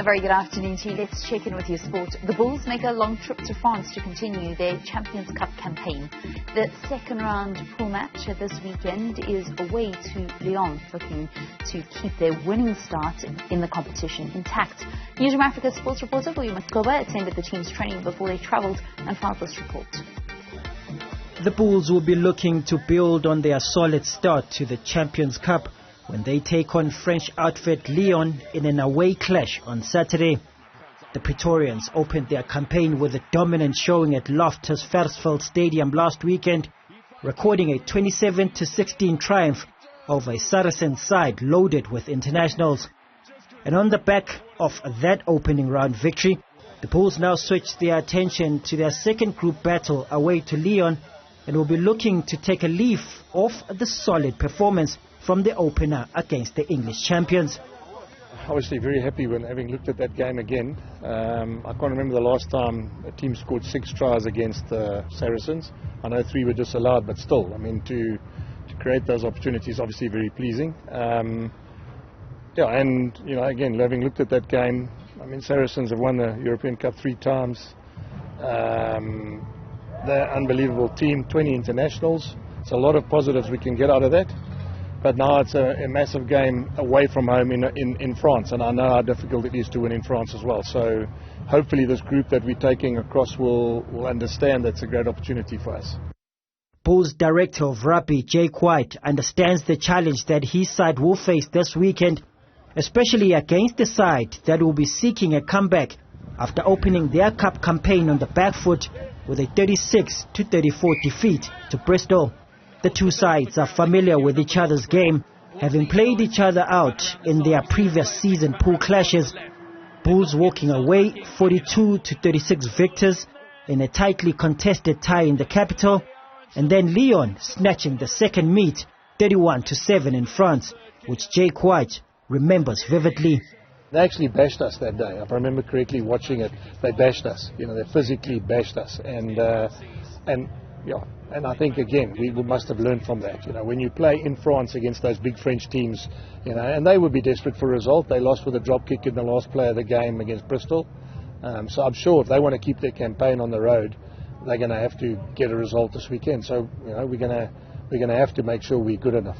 A very good afternoon to you. Let's check in with your sport. The Bulls make a long trip to France to continue their Champions Cup campaign. The second round pool match this weekend is away to Lyon, looking to keep their winning start in the competition intact. Newzroom Afrika sports reporter Vuyo Macoba attended the team's training before they travelled and filed this report. The Bulls will be looking to build on their solid start to the Champions Cup when they take on French outfit Lyon in an away clash on Saturday. The Praetorians opened their campaign with a dominant showing at Loftus Versfeld Stadium last weekend, recording a 27-16 triumph over a Saracen side loaded with internationals. And on the back of that opening round victory, the Bulls now switch their attention to their second group battle away to Lyon and will be looking to take a leaf off the solid performance from the opener against the English champions. Obviously very happy when having looked at that game again. I can't remember the last time a team scored 6 tries against the Saracens. I know 3 were disallowed, but still, I mean, to create those opportunities, obviously very pleasing. And you know, again, having looked at that game, I mean, Saracens have won the European Cup 3 times. They're an unbelievable team, 20 internationals. It's a lot of positives we can get out of that. But now it's a massive game away from home in France, and I know how difficult it is to win in France as well. So hopefully this group that we're taking across will understand that's a great opportunity for us. Bulls Director of Rugby, Jake White, understands the challenge that his side will face this weekend, especially against the side that will be seeking a comeback after opening their cup campaign on the back foot with a 36-34 defeat to Bristol. The two sides are familiar with each other's game, having played each other out in their previous season pool clashes. Bulls walking away 42-36 victors in a tightly contested tie in the capital, and then Lyon snatching the second meet 31-7 in France, which Jake White remembers vividly. They actually bashed us that day. If I remember correctly watching it, they bashed us. You know, they physically bashed us, and I think, again, we must have learned from that. You know, when you play in France against those big French teams, you know, and they would be desperate for a result. They lost with a drop kick in the last play of the game against Bristol. So I'm sure if they want to keep their campaign on the road, they're going to have to get a result this weekend. So, you know, we're going to have to make sure we're good enough.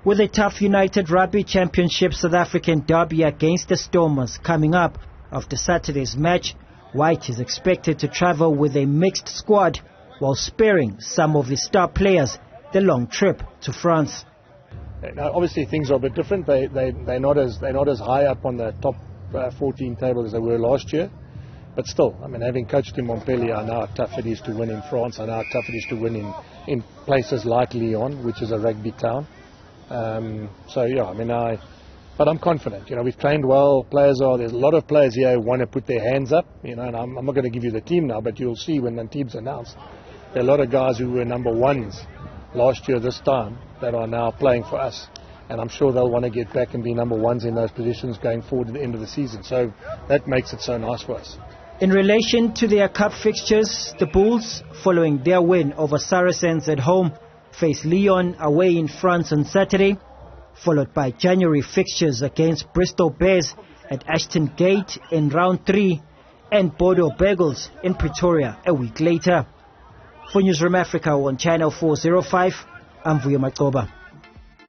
With a tough United Rugby Championship South African derby against the Stormers coming up after Saturday's match, White is expected to travel with a mixed squad, while sparing some of his star players the long trip to France. Now, obviously things are a bit different. They're not as high up on the top 14 table as they were last year. But still, I mean, having coached in Montpellier, I know how tough it is to win in France. I know how tough it is to win in places like Lyon, which is a rugby town. So yeah, I mean, but I'm confident. You know, we've trained well. There's a lot of players here who want to put their hands up. You know, and I'm not going to give you the team now, but you'll see when the team's announced. There are a lot of guys who were number 1s last year this time that are now playing for us. And I'm sure they'll want to get back and be number 1s in those positions going forward at the end of the season. So that makes it so nice for us. In relation to their cup fixtures, the Bulls, following their win over Saracens at home, face Lyon away in France on Saturday, followed by January fixtures against Bristol Bears at Ashton Gate in round 3 and Bordeaux Bagels in Pretoria a week later. For Newzroom Afrika on Channel 405, I'm Vuyo Macoba.